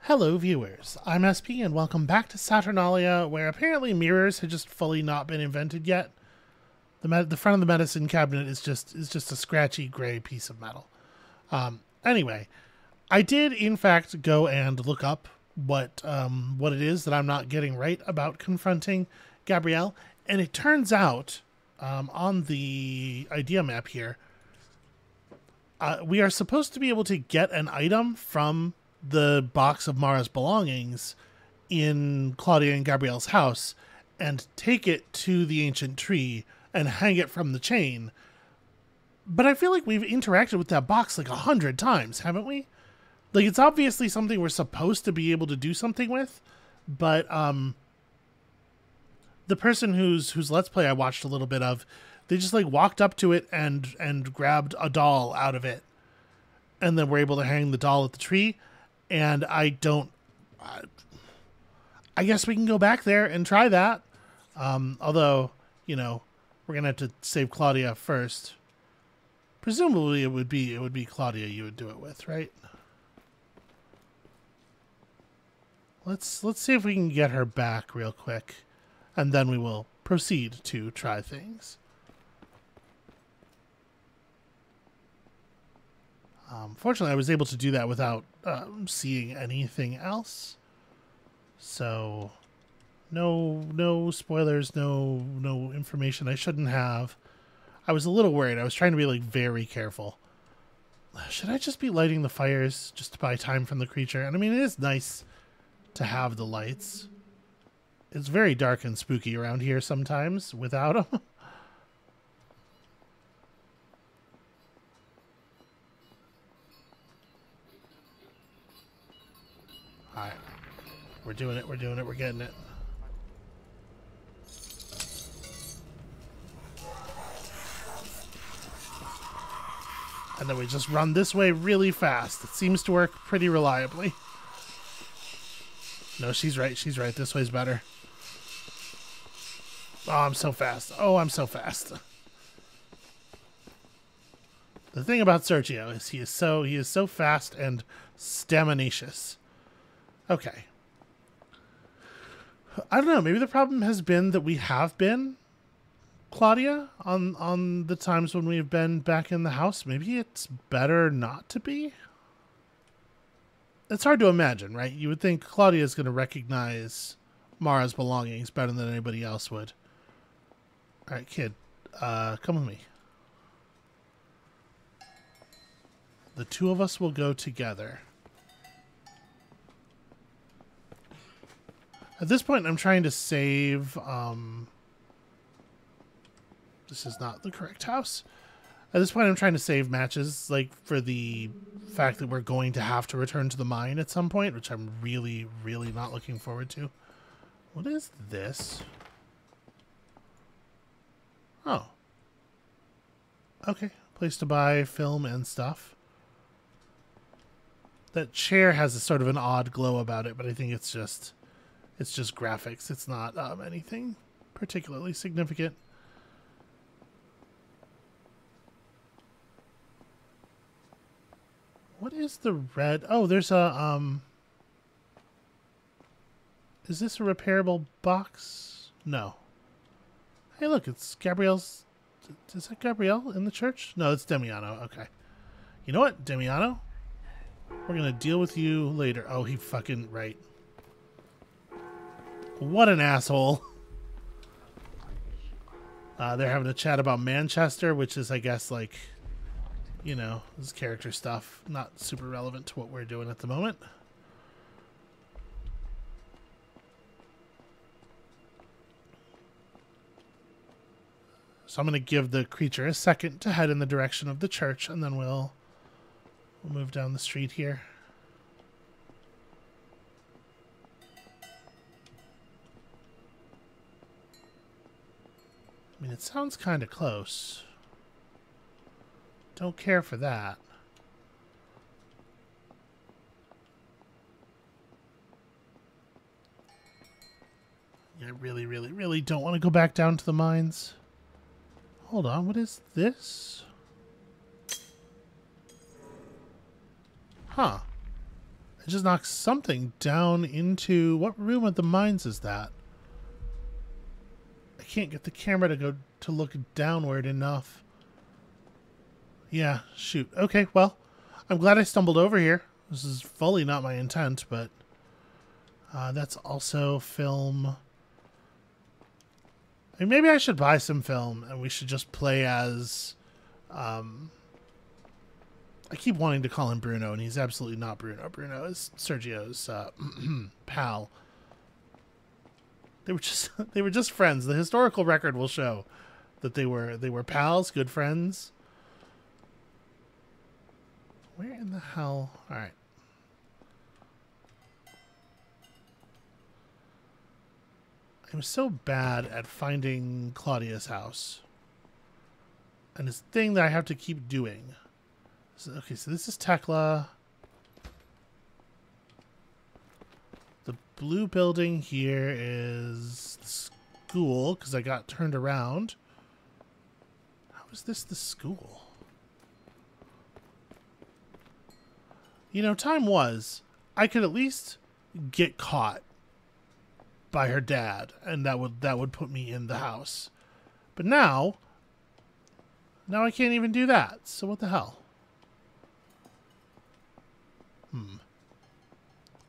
Hello viewers, I'm SP and welcome back to Saturnalia, where apparently mirrors had just fully not been invented yet. The front of the medicine cabinet is just a scratchy gray piece of metal. Anyway, I did in fact go and look up what it is that I'm not getting right about confronting Gabrielle, and it turns out on the idea map here, we are supposed to be able to get an item from the box of Mara's belongings in Claudia and Gabrielle's house and take it to the ancient tree and hang it from the chain. But I feel like we've interacted with that box like 100 times, haven't we? Like, it's obviously something we're supposed to be able to do something with, but the person whose Let's Play I watched a little bit of, they just like walked up to it and grabbed a doll out of it and then were able to hang the doll at the tree. And I guess we can go back there and try that. Although, you know, we're going to have to save Claudia first. Presumably it would be Claudia you would do it with, right? Let's see if we can get her back real quick, and then we will proceed to try things. Fortunately, I was able to do that without seeing anything else. So, no spoilers, no information I shouldn't have. I was a little worried. I was trying to be like very careful. Should I just be lighting the fires just to buy time from the creature? And I mean, it is nice to have the lights. It's very dark and spooky around here sometimes without them. Alright. We're doing it, we're getting it. And then we just run this way really fast. It seems to work pretty reliably. No, she's right, this way's better. Oh, I'm so fast. I'm so fast. The thing about Sergio is he is so fast and staminacious. Okay. I don't know, maybe the problem has been that we have been Claudia on the times when we've been back in the house. Maybe it's better not to be. It's hard to imagine, right? You would think Claudia is going to recognize Mara's belongings better than anybody else would. All right, kid, come with me. The two of us will go together. At this point, I'm trying to save... This is not the correct house. At this point, I'm trying to save matches, like, for the fact that we're going to have to return to the mine at some point, which I'm really, really not looking forward to. What is this? Oh. Okay. Place to buy film and stuff. That chair has a sort of an odd glow about it, but I think it's just graphics. It's not anything particularly significant. What is the red? Oh, there's a is this a repairable box? No. Hey, look, it's Gabrielle's. Is that Gabrielle in the church? No, it's Demiano. Okay. You know what, Demiano? We're gonna deal with you later. Oh, he fucking right. What an asshole. They're having a chat about Manchester, which is, I guess, like, you know, this is character stuff. Not super relevant to what we're doing at the moment. So I'm going to give the creature a second to head in the direction of the church, and then we'll move down the street here. I mean, it sounds kind of close. Don't care for that. I really, really, really don't want to go back down to the mines. Hold on, what is this? Huh. It just knocks something down into... What room of the mines is that? I can't get the camera to go to look downward enough. Yeah, shoot. Okay, well, I'm glad I stumbled over here. This is fully not my intent, but that's also film. I mean, maybe I should buy some film and we should just play as... I keep wanting to call him Bruno, and he's absolutely not Bruno. Bruno is Sergio's pal. They were just friends. The historical record will show that they were pals, good friends. Where in the hell? All right. I'm so bad at finding Claudia's house. And this thing that I have to keep doing. So, okay, so this is Tekla. The blue building here is the school, because I got turned around. How is this the school? You know, time was, I could at least get caught by her dad, and that would put me in the house. But now I can't even do that. So what the hell?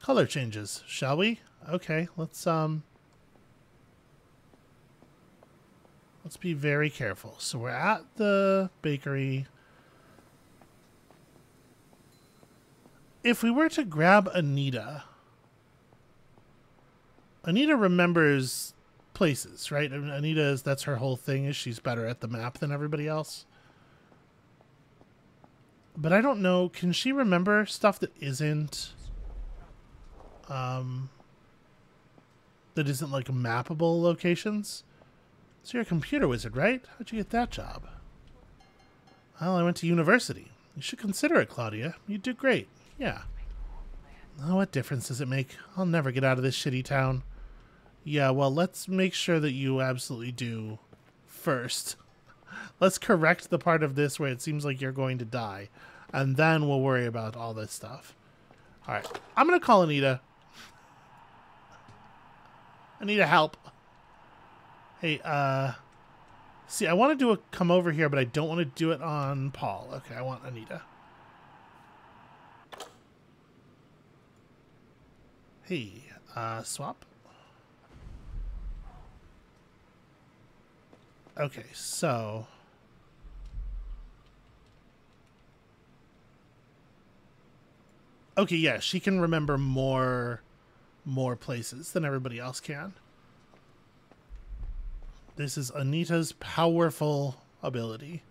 Color changes, shall we? Okay, let's be very careful. So we're at the bakery. If we were to grab Anita remembers places, right? Anita that's her whole thing, is she's better at the map than everybody else. But I don't know, can she remember stuff that isn't like mappable locations? So you're a computer wizard, right? How'd you get that job? Well, I went to university. You should consider it, Claudia. You do great. Yeah. Oh, what difference does it make? I'll never get out of this shitty town. Yeah, well, let's make sure that you absolutely do first. Let's correct the part of this where it seems like you're going to die. And then we'll worry about all this stuff. Alright, I'm going to call Anita. Anita, help. Hey, see, I want to come over here, but I don't want to do it on Paul. Okay, I want Anita. Hey, swap. Okay, so... Okay, yeah, she can remember more places than everybody else can. This is Anita's powerful ability.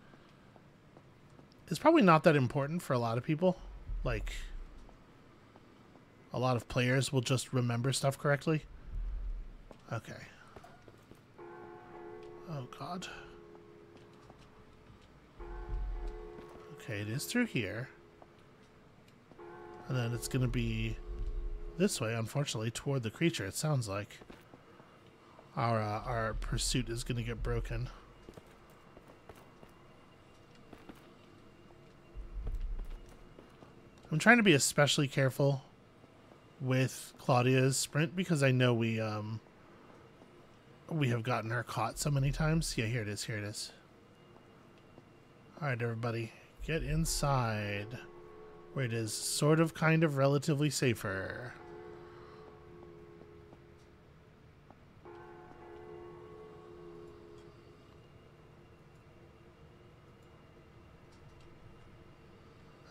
It's probably not that important for a lot of people. Like, a lot of players will just remember stuff correctly. Okay. Oh, God. Okay, it is through here. And then it's going to be this way, unfortunately, toward the creature, it sounds like. Our pursuit is going to get broken. I'm trying to be especially careful with Claudia's sprint because I know we have gotten her caught so many times. Yeah, here it is. Here it is. All right, everybody, get inside where it is sort of, kind of, relatively safer.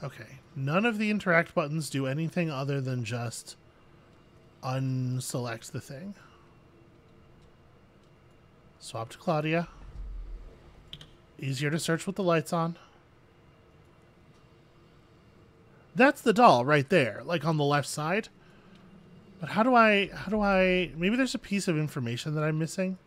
Okay, none of the interact buttons do anything other than just unselect the thing. Swap to Claudia. Easier to search with the lights on. That's the doll right there, like on the left side. But how do I, maybe there's a piece of information that I'm missing.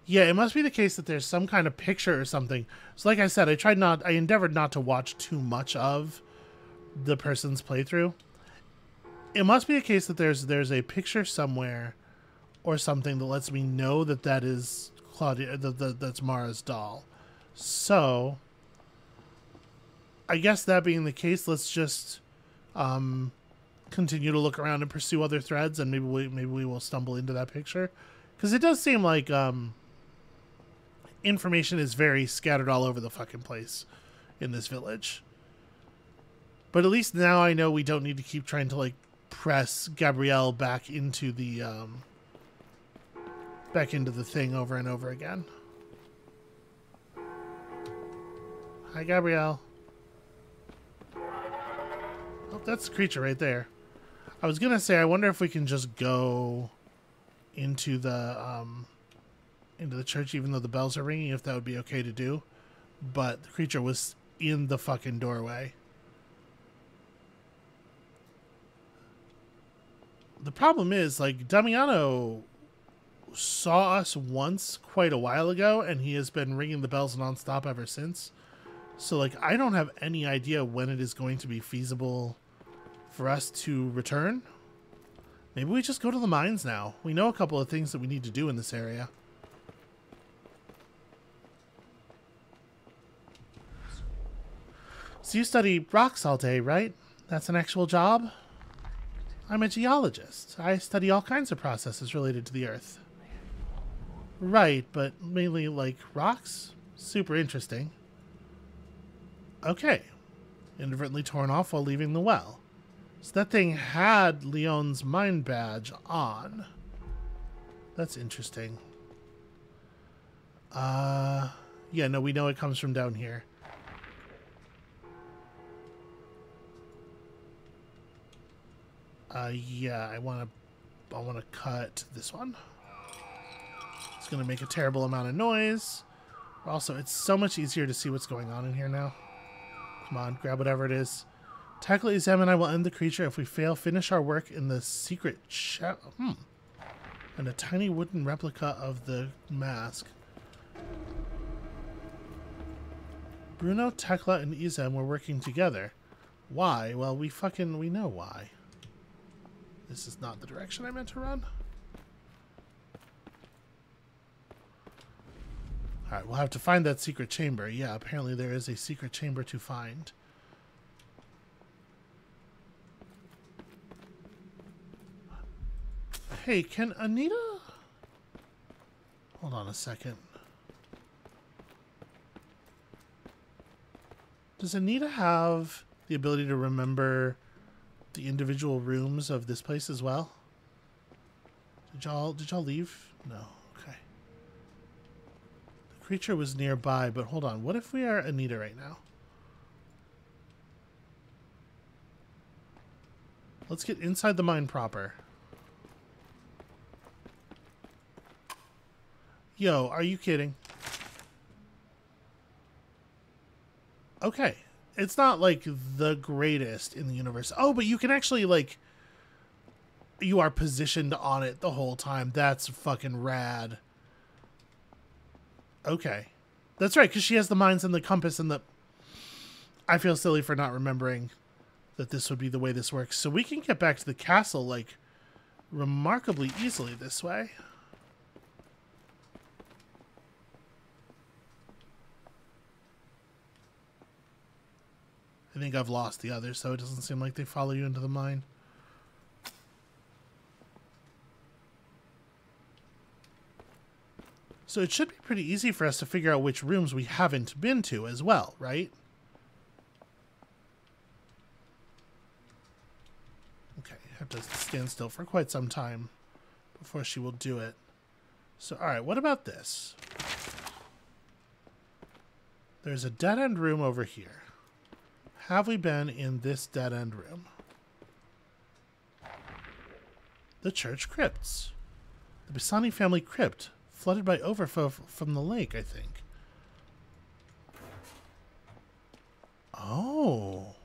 Yeah, it must be the case that there's some kind of picture or something. So like I said, I endeavored not to watch too much of the person's playthrough. It must be a case that there's a picture somewhere or something that lets me know that that is Claudia, that's Mara's doll. So I guess that being the case, let's just continue to look around and pursue other threads, and maybe we will stumble into that picture, because it does seem like information is very scattered all over the fucking place in this village. But at least now I know we don't need to keep trying to like press Gabrielle back into the thing over and over again. Hi, Gabrielle. Oh, that's the creature right there. I was gonna say, I wonder if we can just go into the church, even though the bells are ringing, if that would be okay to do. But the creature was in the fucking doorway. The problem is, like, Damiano saw us once quite a while ago, and he has been ringing the bells nonstop ever since. So, like, I don't have any idea when it is going to be feasible for us to return. Maybe we just go to the mines now. We know a couple of things that we need to do in this area. So you study rocks all day, right? That's an actual job? I'm a geologist. I study all kinds of processes related to the Earth. Right, but mainly like rocks? Super interesting. Okay. Inadvertently torn off while leaving the well. So that thing had Leon's mine badge on. That's interesting. Yeah, no, we know it comes from down here. Yeah, I want to cut this one. It's going to make a terrible amount of noise. Also, it's so much easier to see what's going on in here now. Come on, grab whatever it is. Tackle, examine, I will end the creature. If we fail, finish our work in the secret and a tiny wooden replica of the mask. Bruno, Tekla, and Izem were working together. Why? Well, we know why. This is not the direction I meant to run. Alright, we'll have to find that secret chamber. Yeah, apparently there is a secret chamber to find. Hey, can Anita... Hold on a second. Does Anita have the ability to remember the individual rooms of this place as well? Did y'all leave? No. Okay. The creature was nearby, but hold on. What if we are Anita right now? Let's get inside the mine proper. Yo, are you kidding? Okay. It's not, like, the greatest in the universe. Oh, but you can actually, like... You are positioned on it the whole time. That's fucking rad. Okay. That's right, because she has the mines and the compass and the... I feel silly for not remembering that this would be the way this works. So we can get back to the castle, like, remarkably easily this way. I think I've lost the others, so it doesn't seem like they follow you into the mine. So it should be pretty easy for us to figure out which rooms we haven't been to as well, right? Okay, I have to stand still for quite some time before she will do it. So, alright, what about this? There's a dead-end room over here. Have we been in this dead-end room? The church crypts. The Pisani family crypt, flooded by overflow from the lake, I think. Oh.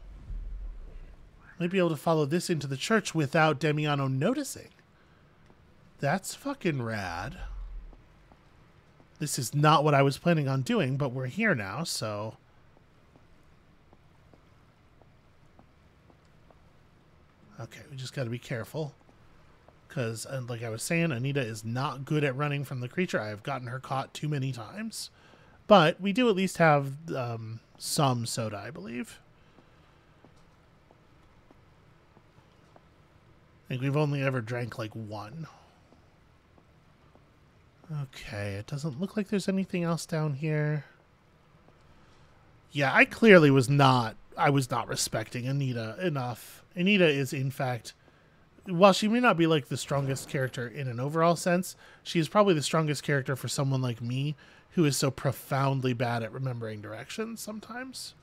Might be able to follow this into the church without Damiano noticing. That's fucking rad. This is not what I was planning on doing, but we're here now, so... Okay, we just got to be careful. Because, like I was saying, Anita is not good at running from the creature. I have gotten her caught too many times. But we do at least have some soda, I believe. I think we've only ever drank like one. Okay, it doesn't look like there's anything else down here. Yeah, I clearly was not respecting Anita enough. Anita is, in fact, while she may not be like the strongest character in an overall sense, she is probably the strongest character for someone like me who is so profoundly bad at remembering directions sometimes.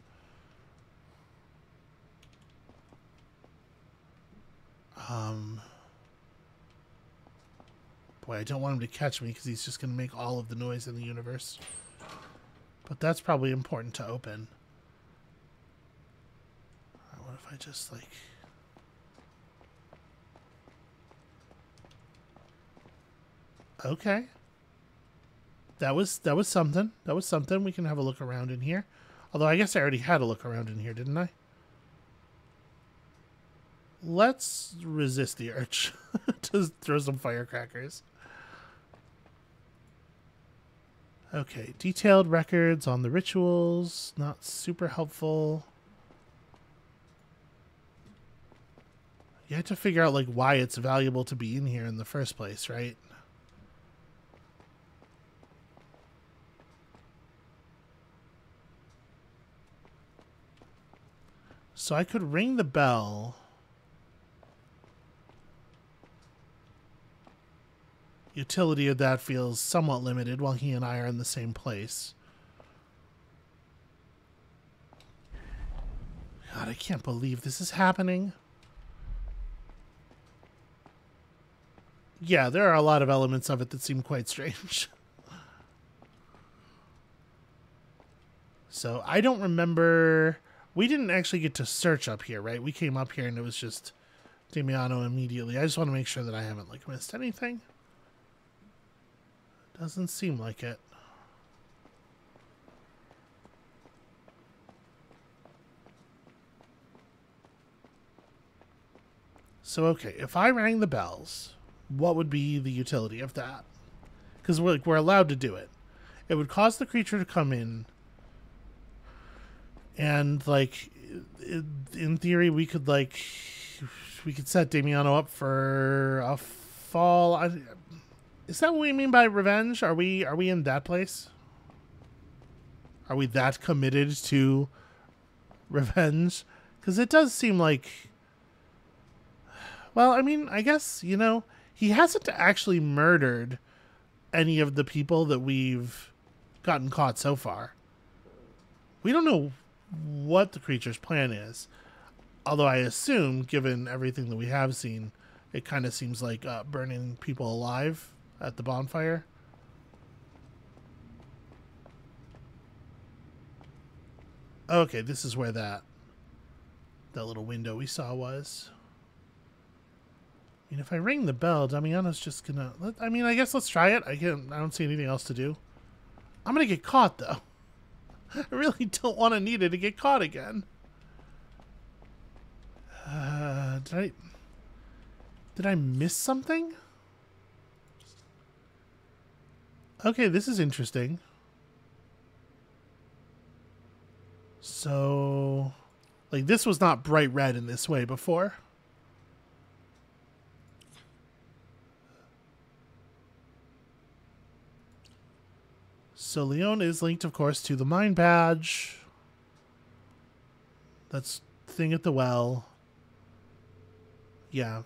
Boy, I don't want him to catch me because he's just going to make all of the noise in the universe. But that's probably important to open. What if I just, like... Okay. That was something. That was something. We can have a look around in here. Although I guess I already had a look around in here, didn't I? Let's resist the urge to throw some firecrackers. Okay, detailed records on the rituals. Not super helpful. You have to figure out like why it's valuable to be in here in the first place, right? So I could ring the bell. Utility of that feels somewhat limited while he and I are in the same place. God, I can't believe this is happening. Yeah, there are a lot of elements of it that seem quite strange. So I don't remember... We didn't actually get to search up here, right? We came up here and it was just Damiano immediately. I just want to make sure that I haven't like missed anything. Doesn't seem like it. So, okay, if I rang the bells, what would be the utility of that? Because we're allowed to do it. It would cause the creature to come in, and like, in theory, we could set Damiano up for a fall. Is that what we mean by revenge? Are we in that place? Are we that committed to revenge? Because it does seem like... Well, I mean, I guess, you know, he hasn't actually murdered any of the people that we've gotten caught so far. We don't know what the creature's plan is. Although I assume, given everything that we have seen, it kind of seems like burning people alive at the bonfire. Okay, this is where that little window we saw was. I mean, if I ring the bell, Damiano's just gonna... I mean, I guess let's try it. I don't see anything else to do. I'm gonna get caught, though. I really don't want Anita to get caught again. Did I miss something? Okay, this is interesting. So, like, this was not bright red in this way before. So Leon is linked, of course, to the mine badge. That's the thing at the well. Yeah.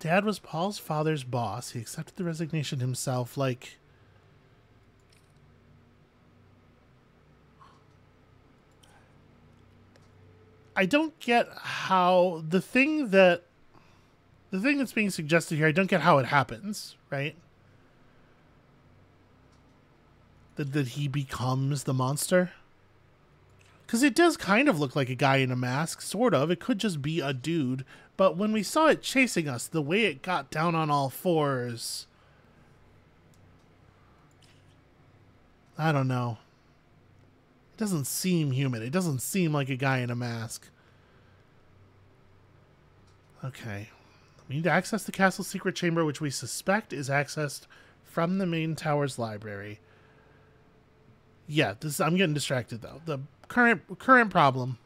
Dad was Paul's father's boss. He accepted the resignation himself, like... I don't get how... The thing that's being suggested here, I don't get how it happens, right? That he becomes the monster. Because it does kind of look like a guy in a mask, sort of. It could just be a dude. But when we saw it chasing us, the way it got down on all fours... I don't know. It doesn't seem human. It doesn't seem like a guy in a mask. Okay. We need to access the castle's secret chamber, which we suspect is accessed from the main tower's library. Yeah, I'm getting distracted though. The current problem,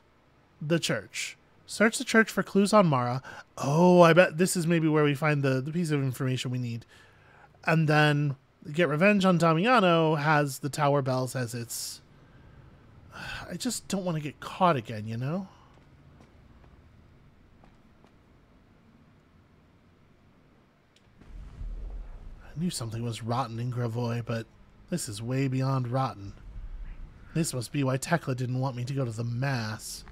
the church. Search the church for clues on Mara. Oh, I bet this is maybe where we find the piece of information we need. And then get revenge on Damiano has the tower bells as its... I just don't want to get caught again, you know? I knew something was rotten in Gravois, but this is way beyond rotten. This must be why Tekla didn't want me to go to the mass.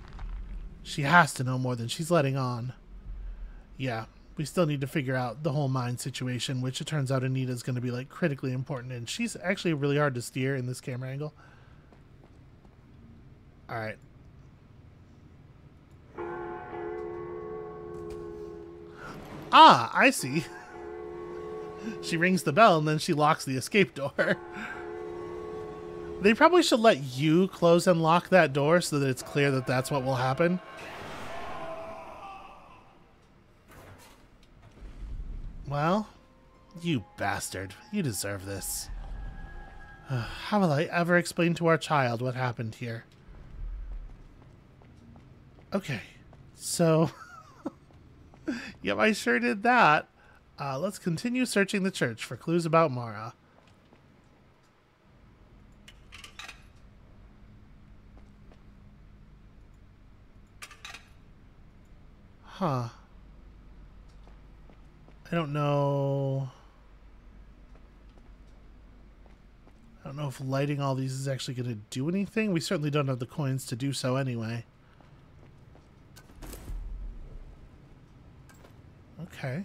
She has to know more than she's letting on. Yeah, we still need to figure out the whole mine situation, which it turns out Anita's going to be like critically important, and she's actually really hard to steer in this camera angle. Alright. Ah, I see. She rings the bell and then she locks the escape door. They probably should let you close and lock that door so that it's clear that that's what will happen. Well, you bastard. You deserve this. How will I ever explain to our child what happened here? Okay, so... Yep, I sure did that. Let's continue searching the church for clues about Mara. Huh. I don't know... I don't know if lighting all these is actually going to do anything. We certainly don't have the coins to do so anyway. Okay.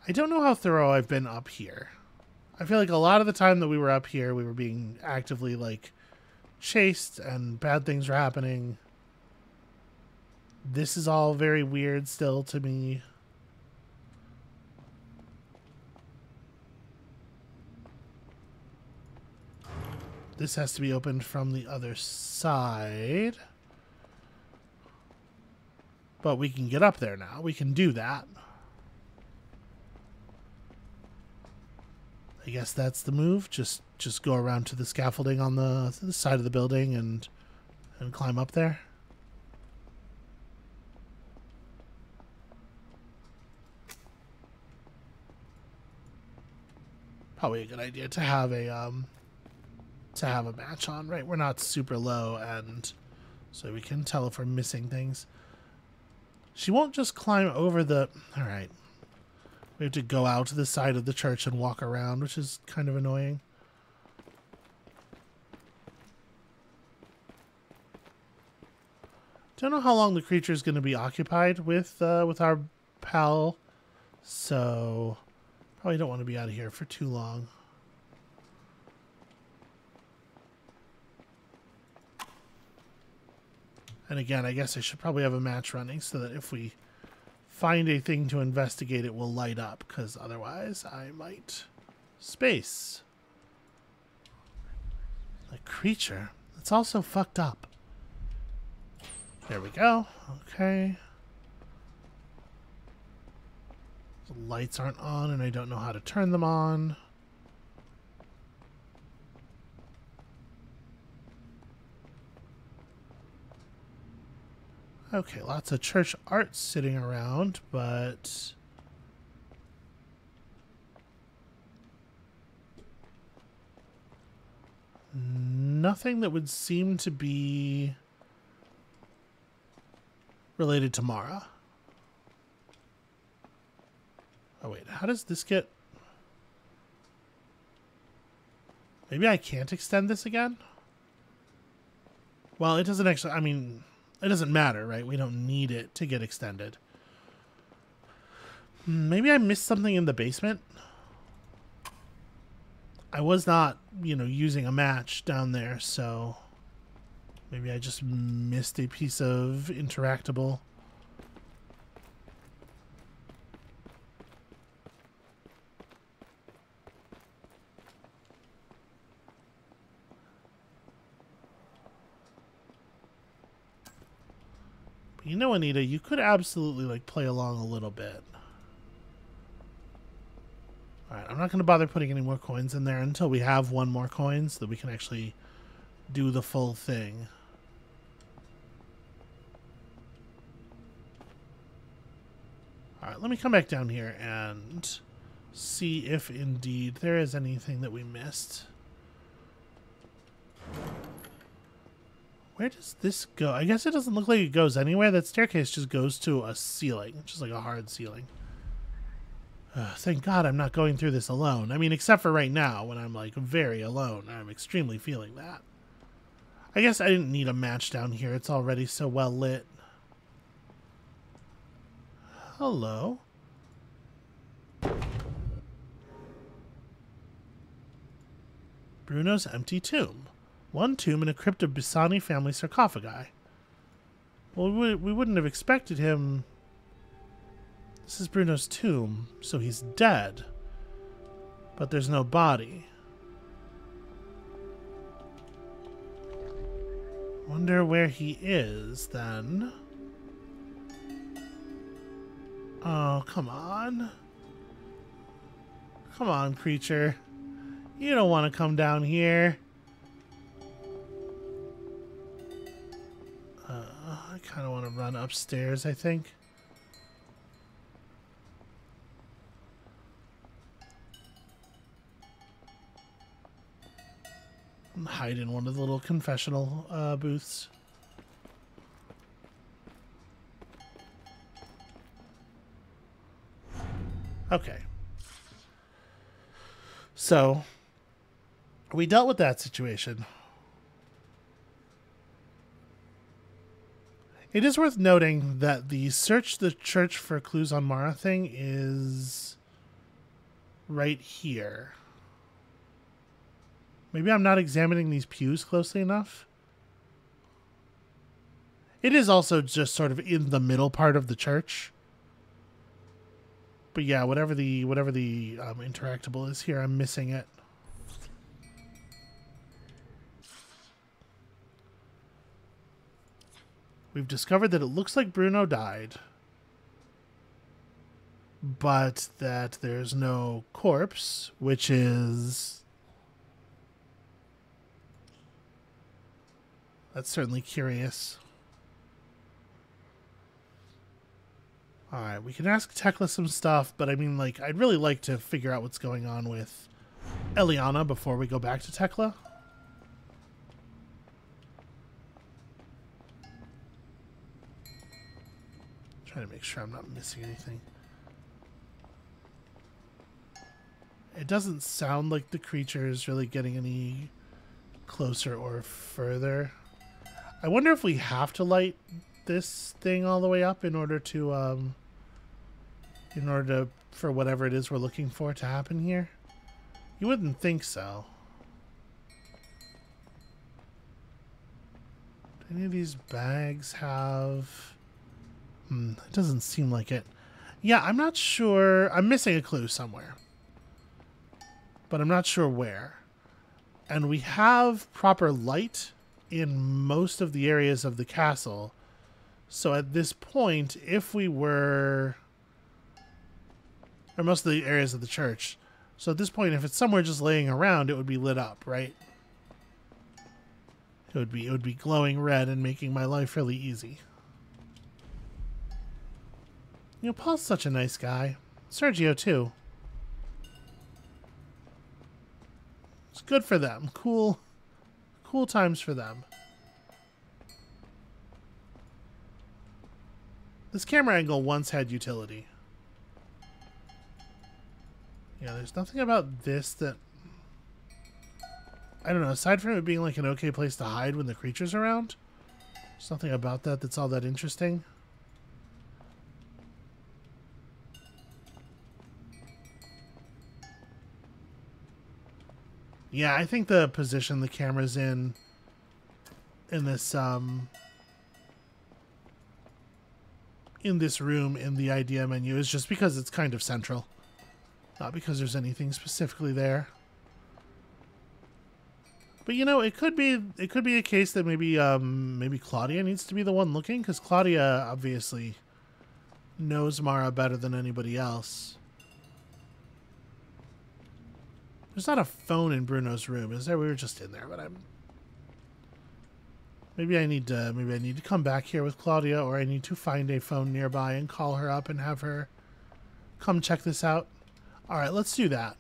I don't know how thorough I've been up here. I feel like a lot of the time that we were up here, we were being actively, like, chased and bad things were happening. This is all very weird still to me. This has to be opened from the other side. But we can get up there now. We can do that. I guess that's the move. Just go around to the scaffolding on the side of the building and climb up there. Probably a good idea to have a match on, right? We're not super low, and so we can tell if we're missing things. She won't just climb over the... All right. We have to go out to the side of the church and walk around, which is kind of annoying. Don't know how long the creature is going to be occupied with our pal, so probably don't want to be out of here for too long. And again, I guess I should probably have a match running so that if we find a thing to investigate, it will light up, because otherwise I might space. A creature? It's also fucked up. There we go. Okay. The lights aren't on and I don't know how to turn them on. Okay, lots of church art sitting around, but nothing that would seem to be related to Mara. Oh wait, how does this get... Maybe I can't extend this again? Well, it doesn't actually... I mean... It doesn't matter, right? We don't need it to get extended. Maybe I missed something in the basement. I was not, you know, using a match down there, so maybe I just missed a piece of interactable. You know, Anita, you could absolutely, like, play along a little bit. Alright, I'm not going to bother putting any more coins in there until we have one more coin so that we can actually do the full thing. Alright, let me come back down here and see if indeed there is anything that we missed. Where does this go? I guess it doesn't look like it goes anywhere. That staircase just goes to a ceiling, just like a hard ceiling. Thank God I'm not going through this alone. I mean, except for right now when I'm like very alone. I'm extremely feeling that. I guess I didn't need a match down here. It's already so well lit. Hello. Bruno's empty tomb. One tomb in a crypt of Bisani family sarcophagi. Well, we wouldn't have expected him. This is Bruno's tomb, so he's dead. But there's no body. Wonder where he is, then. Oh, come on. Come on, creature. You don't want to come down here. I kind of want to run upstairs, I think. Hide in one of the little confessional booths. Okay. So, we dealt with that situation. It is worth noting that the search the church for clues on Mara thing is right here. Maybe I'm not examining these pews closely enough. It is also just sort of in the middle part of the church. But yeah, whatever the interactable is here, I'm missing it. We've discovered that it looks like Bruno died, but that there's no corpse, which is... That's certainly curious. Alright, we can ask Tekla some stuff, but I mean, like, I'd really like to figure out what's going on with Eliana before we go back to Tekla. Trying to make sure I'm not missing anything. It doesn't sound like the creature is really getting any closer or further. I wonder if we have to light this thing all the way up in order to for whatever it is we're looking for to happen here. You wouldn't think so. Do any of these bags have... it doesn't seem like it. Yeah, I'm not sure. I'm missing a clue somewhere. But I'm not sure where. And we have proper light in most of the areas of the castle. So at this point, if we were... or most of the areas of the church. So at this point, if it's somewhere just laying around, it would be lit up, right? It would be glowing red and making my life really easy. You know, Paul's such a nice guy. Sergio, too. It's good for them. Cool times for them. This camera angle once had utility. Yeah, there's nothing about this that... I don't know, aside from it being like an okay place to hide when the creature's around, there's nothing about that that's all that interesting. Yeah, I think the position the camera's in this room in the idea menu is just because it's kind of central. Not because there's anything specifically there. But you know, it could be a case that maybe Claudia needs to be the one looking, because Claudia obviously knows Mara better than anybody else. There's not a phone in Bruno's room, is there? We were just in there, but maybe I need to come back here with Claudia, or I need to find a phone nearby and call her up and have her come check this out. All right, let's do that.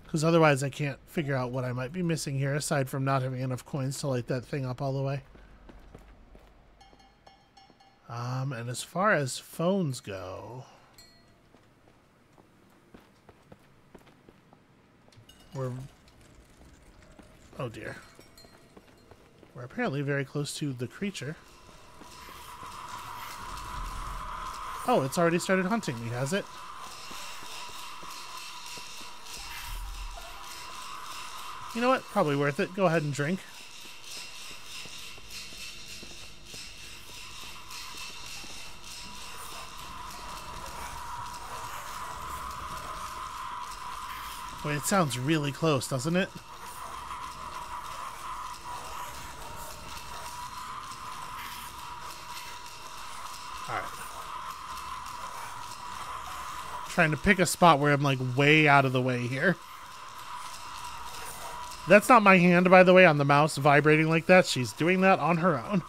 Because otherwise I can't figure out what I might be missing here, aside from not having enough coins to light that thing up all the way. And as far as phones go, oh dear. We're apparently very close to the creature. Oh, it's already started hunting me, has it? You know what? Probably worth it. Go ahead and drink. Boy, it sounds really close, doesn't it? Alright. Trying to pick a spot where I'm like way out of the way here. That's not my hand, by the way, on the mouse vibrating like that. She's doing that on her own.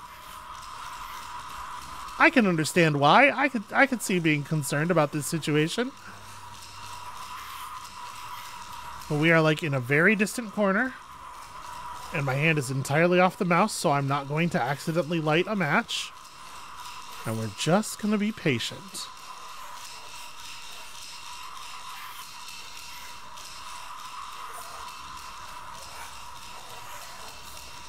I can understand why. I could see being concerned about this situation. But we are like in a very distant corner. And my hand is entirely off the mouse, so I'm not going to accidentally light a match. And we're just going to be patient.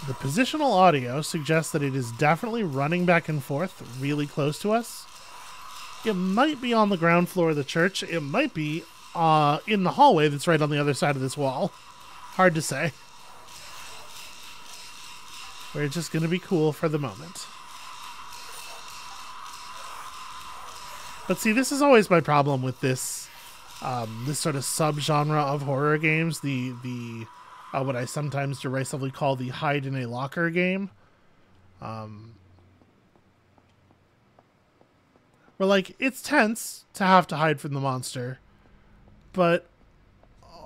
The positional audio suggests that it is definitely running back and forth really close to us. It might be on the ground floor of the church. It might be in the hallway that's right on the other side of this wall. Hard to say. We're just going to be cool for the moment. But see, this is always my problem with this this sort of subgenre of horror games. The what I sometimes derisively call the hide in a locker game. Where, like, it's tense to have to hide from the monster, but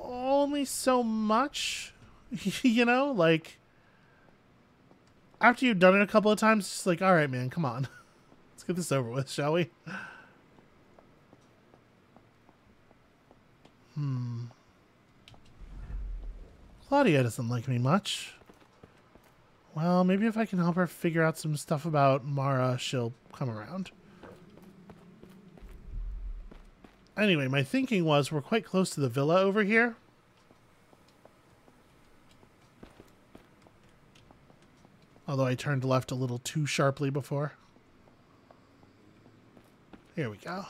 only so much, you know? Like, after you've done it a couple of times, it's just like, all right, man, come on. Let's get this over with, shall we? Claudia doesn't like me much. Well, maybe if I can help her figure out some stuff about Mara, she'll come around. Anyway, my thinking was we're quite close to the villa over here. Although I turned left a little too sharply before. Here we go.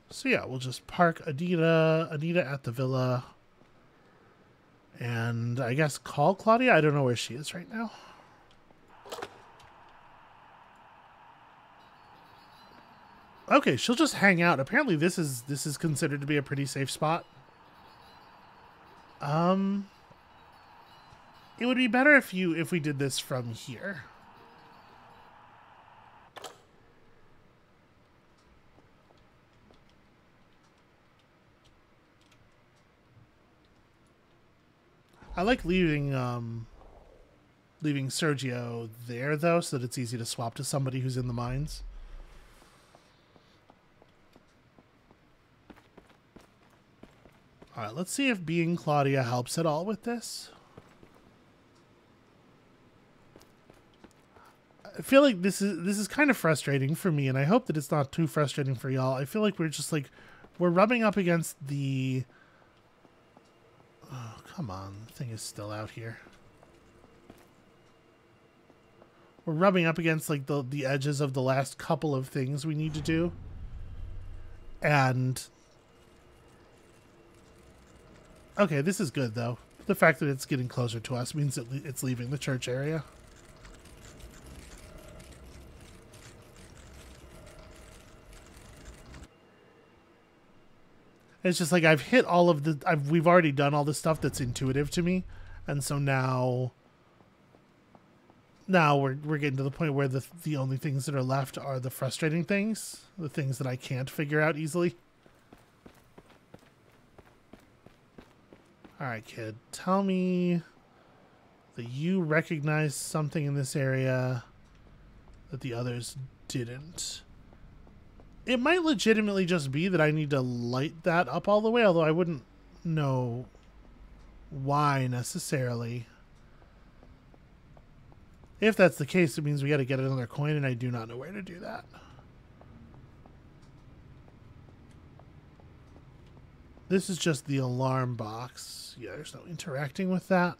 So yeah, we'll just park Anita at the villa. And I guess call Claudia? I don't know where she is right now. Okay, she'll just hang out. Apparently this is considered to be a pretty safe spot. It would be better if we did this from here. I like leaving Sergio there though, so that it's easy to swap to somebody who's in the mines. All right, let's see if being Claudia helps at all with this. I feel like this is kind of frustrating for me, and I hope that it's not too frustrating for y'all. I feel like we're just like we're rubbing up against the. Oh, come on, the thing is still out here. We're rubbing up against like the edges of the last couple of things we need to do, and. Okay, this is good, though. The fact that it's getting closer to us means that it's leaving the church area. It's just like I've hit all of the... we've already done all the stuff that's intuitive to me. And so now we're getting to the point where the only things that are left are the frustrating things. The things that I can't figure out easily. Alright, kid. Tell me that you recognize something in this area that the others didn't. It might legitimately just be that I need to light that up all the way, although I wouldn't know why necessarily. If that's the case, it means we got to get another coin, and I do not know where to do that. This is just the alarm box. Yeah, there's no interacting with that.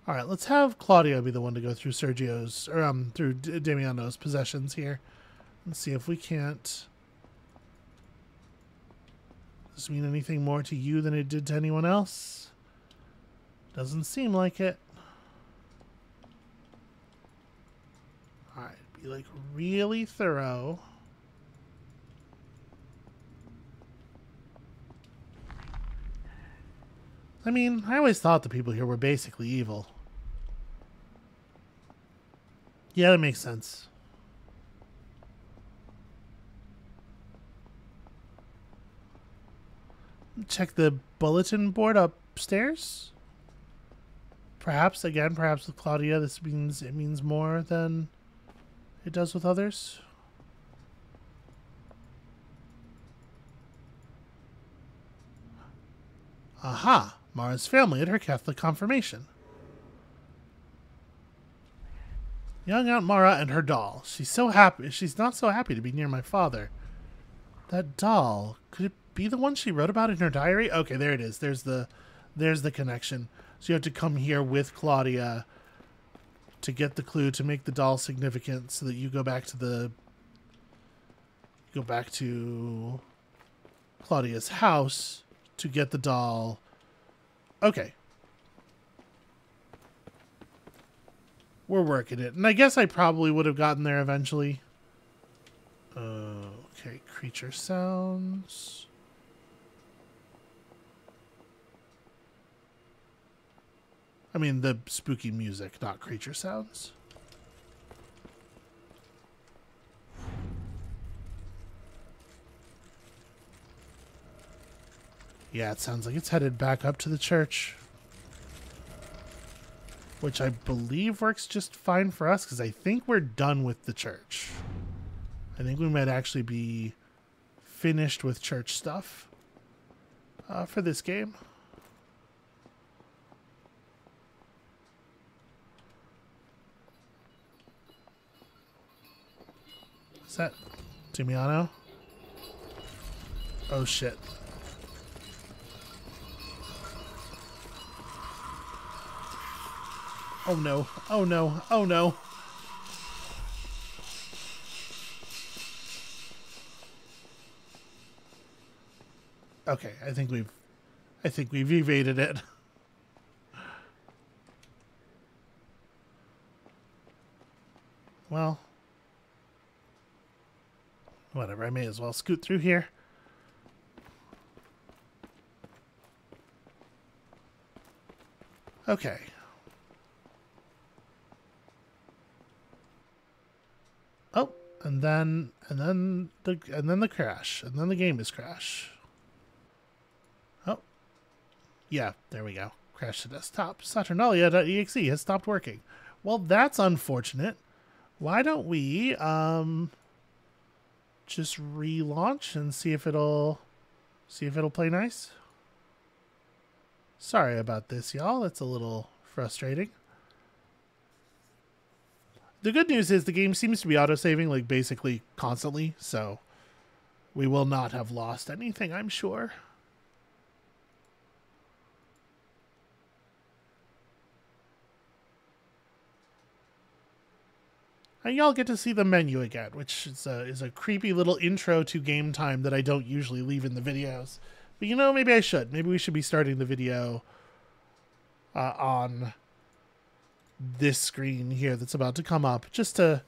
All right, let's have Claudia be the one to go through Sergio's, or through Damiano's possessions here. Let's see if we can't... Does this mean anything more to you than it did to anyone else? Doesn't seem like it. Alright, be like really thorough. I mean, I always thought the people here were basically evil. Yeah, that makes sense. Check the bulletin board upstairs. Perhaps with Claudia, it means more than it does with others. Aha! Mara's family at her Catholic confirmation. Young Aunt Mara and her doll. She's so happy. She's not so happy to be near my father. That doll. Could it be the one she wrote about in her diary? Okay, there it is. There's the connection. So you have to come here with Claudia to get the clue to make the doll significant, so that you go back to Claudia's house to get the doll. Okay. We're working it. And I guess I probably would have gotten there eventually. Okay, creature sounds. I mean, the spooky music, not creature sounds. Yeah, it sounds like it's headed back up to the church. Which I believe works just fine for us, because I think we're done with the church. I think we might actually be finished with church stuff for this game. Is that Damiano? Oh shit. Oh no, oh no, oh no. Okay, I think we've evaded it. Well, whatever, I may as well scoot through here. Okay. Oh, and then the crash, and then the game is crash. Oh, yeah, there we go. Crash to desktop. Saturnalia.exe has stopped working. Well, that's unfortunate. Why don't we just relaunch and see if it'll play nice? Sorry about this, y'all. It's a little frustrating. The good news is the game seems to be autosaving, like, basically constantly, so we will not have lost anything, I'm sure. And y'all get to see the menu again, which is a creepy little intro to game time that I don't usually leave in the videos. But, you know, maybe I should. Maybe we should be starting the video on this screen here that's about to come up, just to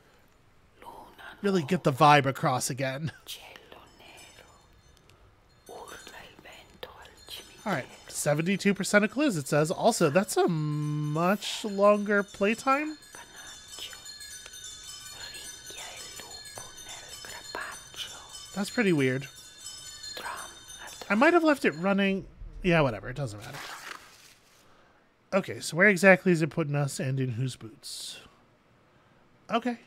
really get the vibe across again. Alright, 72% of clues it says. Also, that's a much longer playtime. That's pretty weird. I might have left it running. Yeah, whatever. It doesn't matter. Okay, so where exactly is it putting us and in whose boots? Okay.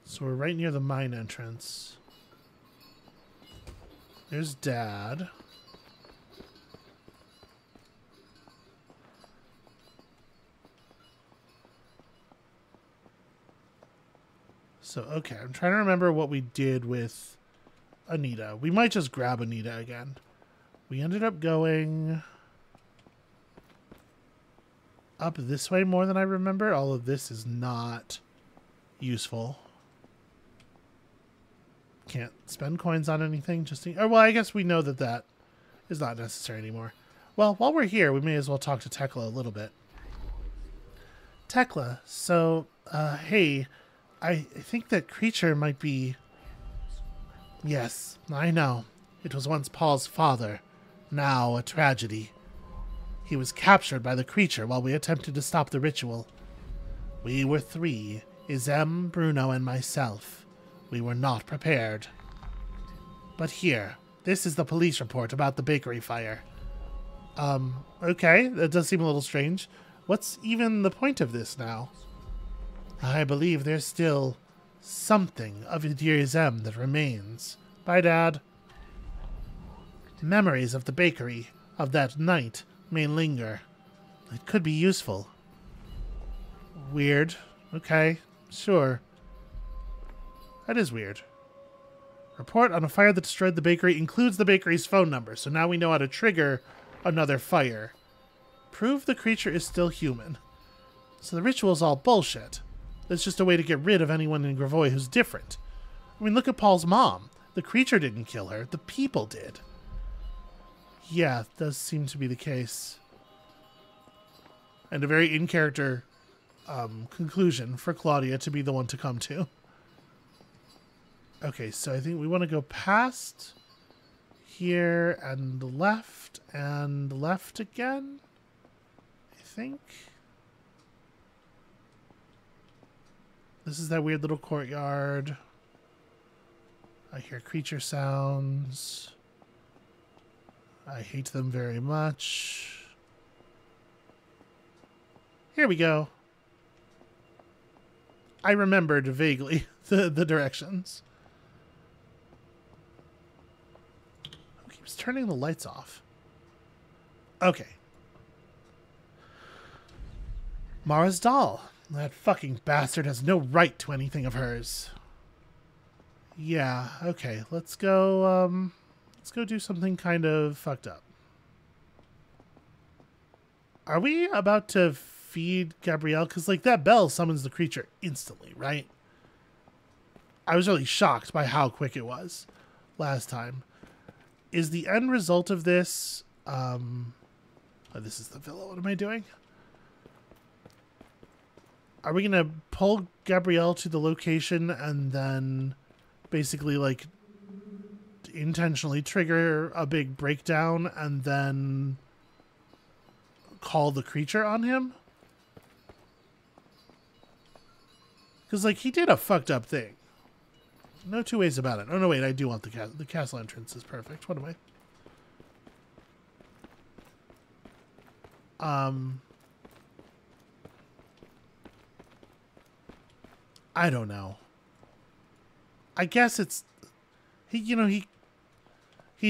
So we're right near the mine entrance. There's Dad. So, okay, I'm trying to remember what we did with Anita. We might just grab Anita again. We ended up going up this way more than I remember. All of this is not useful. Can't spend coins on anything. Well, I guess we know that that is not necessary anymore. Well, while we're here, we may as well talk to Tekla a little bit. Tekla, so, hey, I think that creature might be... Yes, I know. It was once Paul's father. Now a tragedy. He was captured by the creature while we attempted to stop the ritual. We were 3, Izem, Bruno, and myself. We were not prepared. But here, this is the police report about the bakery fire. Okay, that does seem a little strange. What's even the point of this now? I believe there's still something of dear Izem that remains. Bye, Dad. Memories of the bakery, of that night, may linger. It could be useful. Weird. Okay, sure. That is weird. Report on a fire that destroyed the bakery includes the bakery's phone number, so now we know how to trigger another fire. Prove the creature is still human. So the ritual's all bullshit. It's just a way to get rid of anyone in Gravois who's different. I mean, look at Paul's mom. The creature didn't kill her. The people did. Yeah, it does seem to be the case. And a very in-character conclusion for Claudia to be the one to come to. Okay, so I think we want to go past here and left again, I think. This is that weird little courtyard. I hear creature sounds. I hate them very much. Here we go. I remembered vaguely the directions. Who keeps turning the lights off? Okay. Mara's doll. That fucking bastard has no right to anything of hers. Yeah, okay. Let's go do something kind of fucked up. Are we about to feed Gabrielle? Because, like, that bell summons the creature instantly, right? I was really shocked by how quick it was last time. Is the end result of this... Oh, this is the villa. What am I doing? Are we going to pull Gabrielle to the location and then basically, like, intentionally trigger a big breakdown and then call the creature on him? Because, like, he did a fucked up thing. No two ways about it. Oh, no, wait, I do want the castle entrance is perfect. What am I? I don't know. I guess it's... He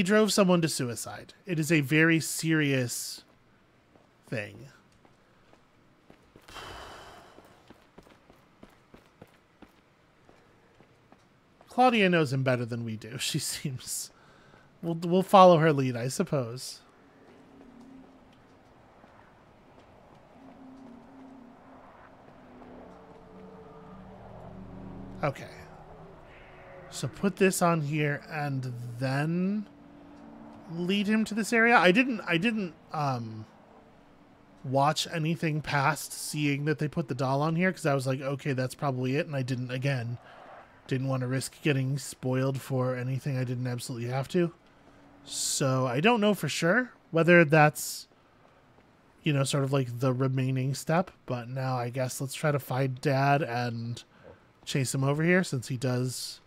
drove someone to suicide. It is a very serious thing. Claudia knows him better than we do. She seems... We'll follow her lead, I suppose. Okay. So put this on here and then lead him to this area. I didn't watch anything past seeing that they put the doll on here, because I was like, okay, that's probably it, and I didn't want to risk getting spoiled for anything I didn't absolutely have to. So I don't know for sure whether that's, you know, sort of like the remaining step, but now I guess let's try to find Dad and chase him over here, since he does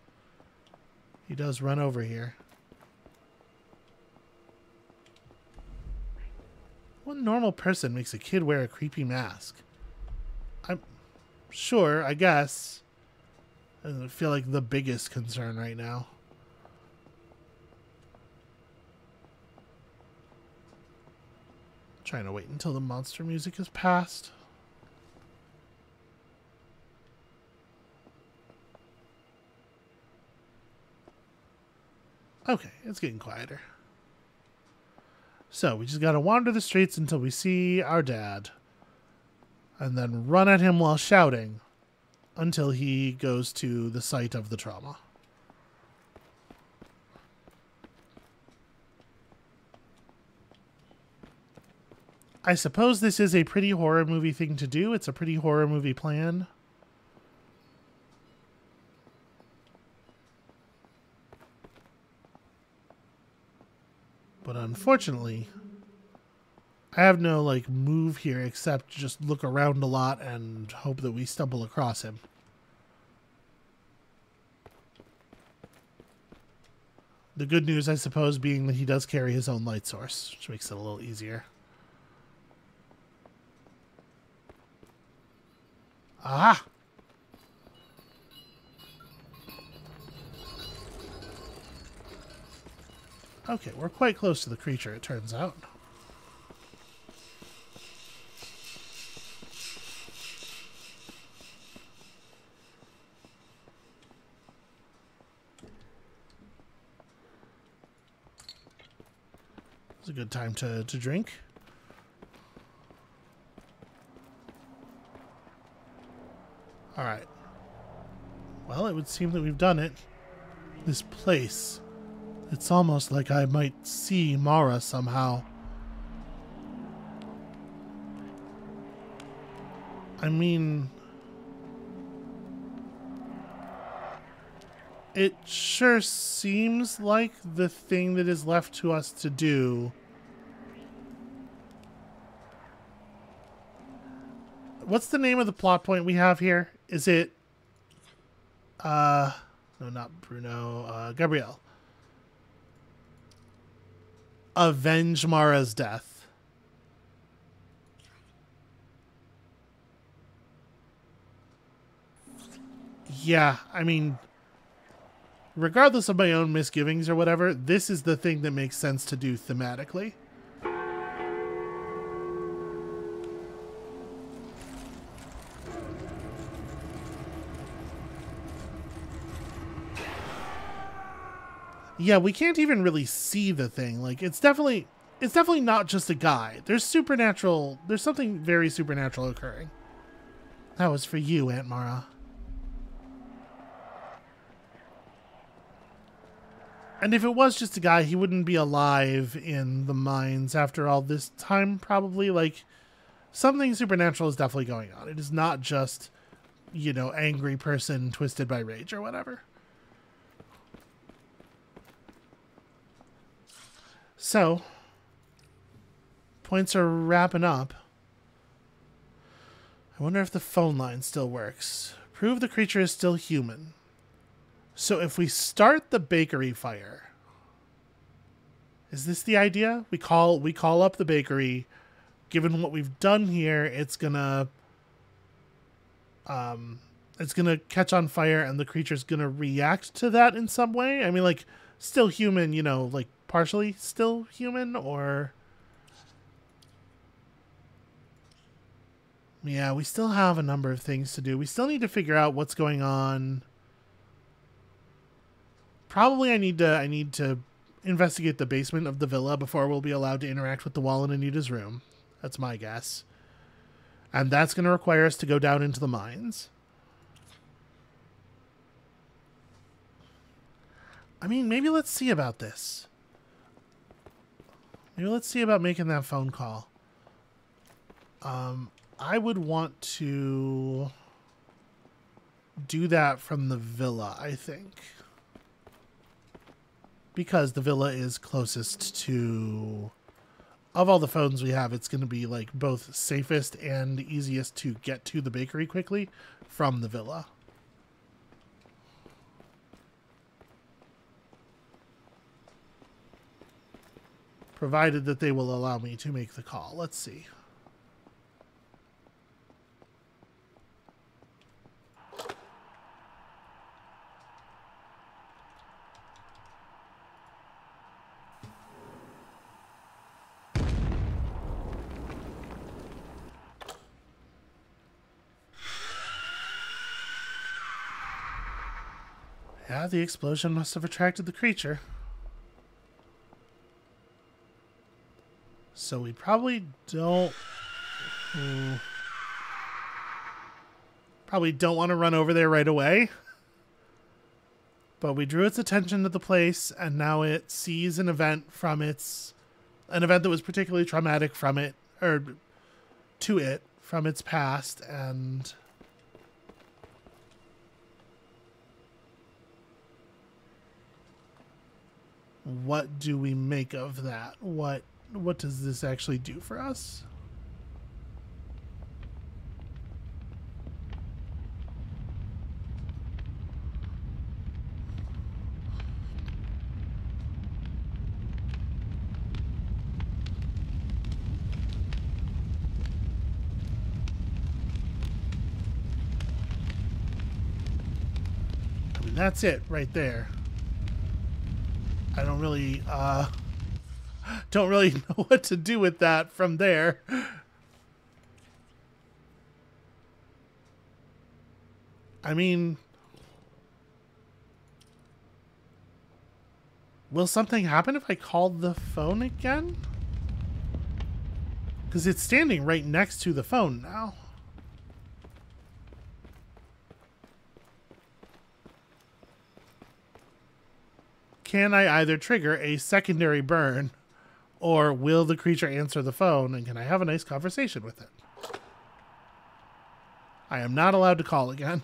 run over here. What normal person makes a kid wear a creepy mask? I'm sure, I guess. Doesn't feel like the biggest concern right now. Trying to wait until the monster music is past. Okay, it's getting quieter. So we just gotta wander the streets until we see our dad. And then run at him while shouting until he goes to the site of the trauma. I suppose this is a pretty horror movie thing to do. It's a pretty horror movie plan. But unfortunately, I have no, like, move here except just look around a lot and hope that we stumble across him. The good news, I suppose, being that he does carry his own light source, which makes it a little easier. Aha! Okay, we're quite close to the creature, it turns out. It's a good time to drink. Alright. Well, it would seem that we've done it. This place. It's almost like I might see Mara somehow. I mean, it sure seems like the thing that is left to us to do. What's the name of the plot point we have here? Is it, no, not Bruno, Gabrielle. Avenge Mara's death. Yeah, I mean, regardless of my own misgivings or whatever, this is the thing that makes sense to do thematically. Yeah, we can't even really see the thing. Like, it's definitely not just a guy. There's something very supernatural occurring. That was for you, Aunt Mara. And if it was just a guy, he wouldn't be alive in the mines after all this time, probably. Like, something supernatural is definitely going on. It is not just, you know, angry person twisted by rage or whatever. So, points are wrapping up. I wonder if the phone line still works. Prove the creature is still human. So if we start the bakery fire, is this the idea? We call up the bakery. Given what we've done here, it's gonna catch on fire, and the creature's gonna react to that in some way. I mean, like, still human, you know, like partially still human, or yeah, we still have a number of things to do. We still need to figure out what's going on. Probably I need to investigate the basement of the villa before we'll be allowed to interact with the wall in Anita's room. That's my guess. And that's going to require us to go down into the mines. I mean, maybe let's see about this. Maybe let's see about making that phone call. I would want to do that from the villa, I think. Because the villa is closest to... Of all the phones we have, it's going to be like both safest and easiest to get to the bakery quickly from the villa. Provided that they will allow me to make the call. Let's see. Yeah, the explosion must have attracted the creature. So we probably don't... Probably don't want to run over there right away. But we drew its attention to the place, and now it sees an event from its... An event that was particularly traumatic from it, or to it, from its past, and... What do we make of that? What does this actually do for us? I mean, that's it right there. I don't really know what to do with that from there. I mean, will something happen if I called the phone again? Because it's standing right next to the phone now. Can I either trigger a secondary burn, or will the creature answer the phone, and can I have a nice conversation with it? I am not allowed to call again.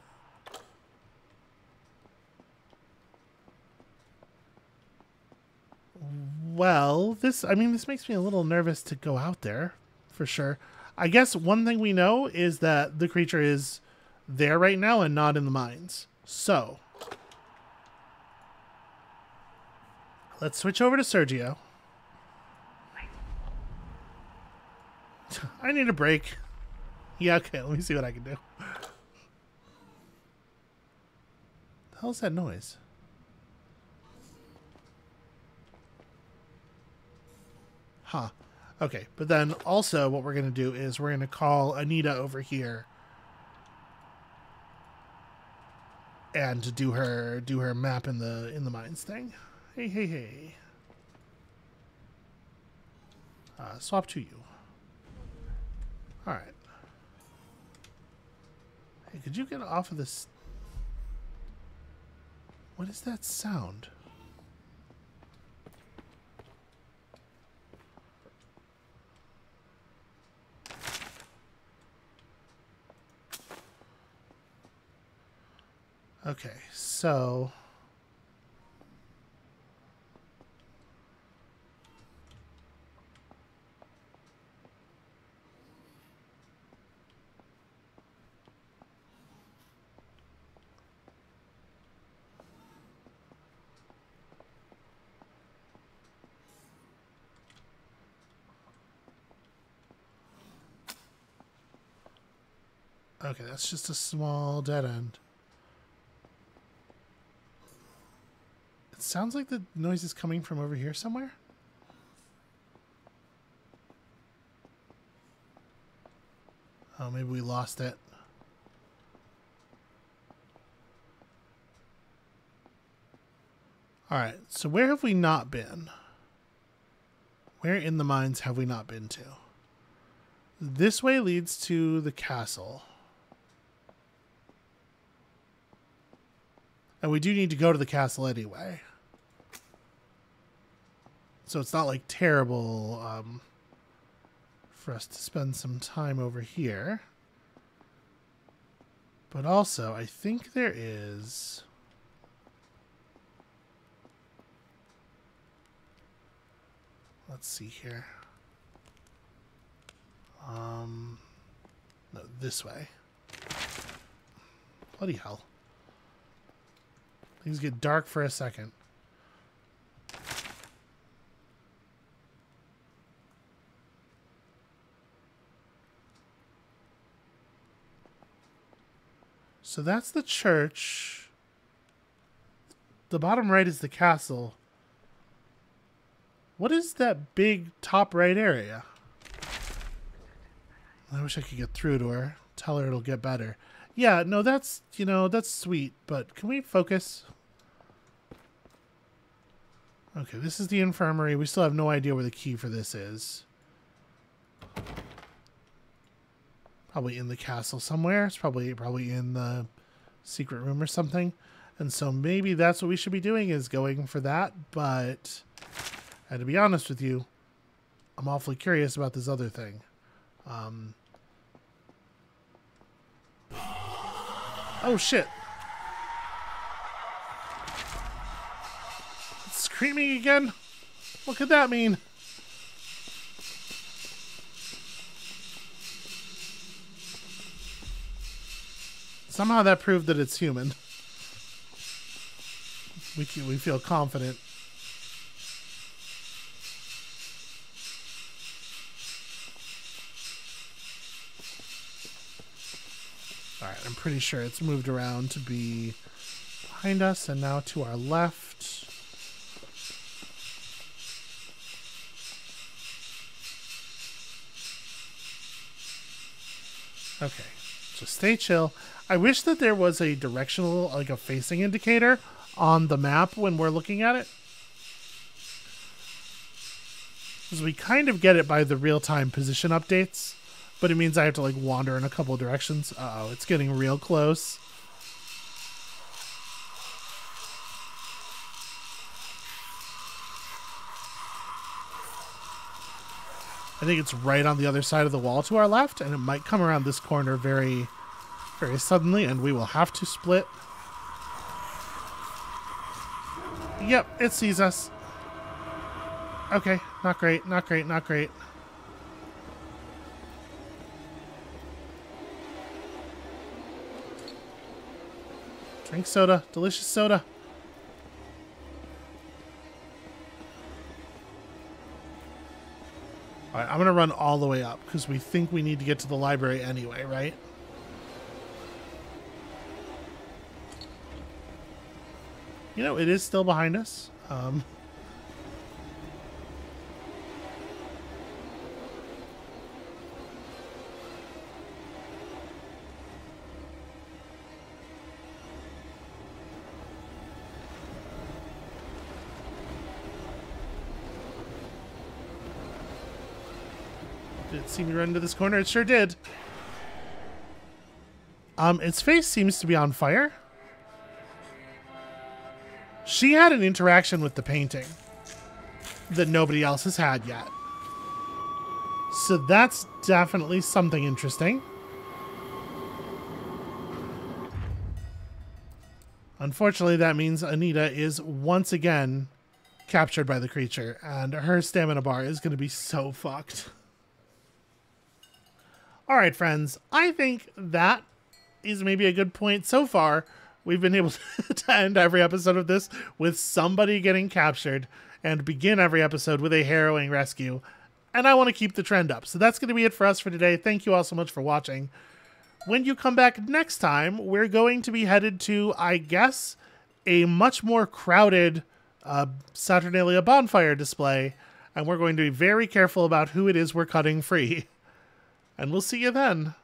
Well, this makes me a little nervous to go out there, for sure. I guess one thing we know is that the creature is there right now and not in the mines. So... let's switch over to Sergio. I need a break. Yeah, okay, let me see what I can do. The hell's that noise? Huh. Okay, but then also what we're going to do is we're going to call Anita over here and to do her map in the mines thing. Hey. Swap to you. Alright. Hey, could you get off of this? What is that sound? Okay, so... okay, that's just a small dead end. It sounds like the noise is coming from over here somewhere. Oh, maybe we lost it. Alright, so where have we not been? Where in the mines have we not been to? This way leads to the castle. And we do need to go to the castle anyway. So it's not like terrible for us to spend some time over here. But also, I think there is... Let's see here. No, this way. Bloody hell. Things get dark for a second. So that's the church. The bottom right is the castle. What is that big top right area? I wish I could get through to her. Tell her it'll get better. Yeah, no, that's, you know, that's sweet, but can we focus? Okay, this is the infirmary. We still have no idea where the key for this is. Probably in the castle somewhere. It's probably in the secret room or something. And so maybe that's what we should be doing, is going for that, but to be honest with you, I'm awfully curious about this other thing. Oh shit. It's screaming again? What could that mean? Somehow that proved that it's human. We feel confident. Alright, I'm pretty sure it's moved around to be behind us and now to our left. Okay, just stay chill. I wish that there was a directional, like a facing indicator on the map when we're looking at it. Because we kind of get it by the real-time position updates. But it means I have to, like, wander in a couple of directions. Uh-oh, it's getting real close. I think it's right on the other side of the wall to our left, and it might come around this corner very, very suddenly, and we will have to split. Yep, it sees us. Okay, not great, not great, not great. Drink soda. Delicious soda. Alright, I'm going to run all the way up because we think we need to get to the library anyway, right? You know, it is still behind us. Did it see me run into this corner? It sure did. Its face seems to be on fire. She had an interaction with the painting that nobody else has had yet. So that's definitely something interesting. Unfortunately, that means Anita is once again captured by the creature, and her stamina bar is going to be so fucked. All right, friends, I think that is maybe a good point. So far, we've been able to end every episode of this with somebody getting captured and begin every episode with a harrowing rescue. And I want to keep the trend up. So that's going to be it for us for today. Thank you all so much for watching. When you come back next time, we're going to be headed to, I guess, a much more crowded Saturnalia bonfire display. And we're going to be very careful about who it is we're cutting free. And we'll see you then.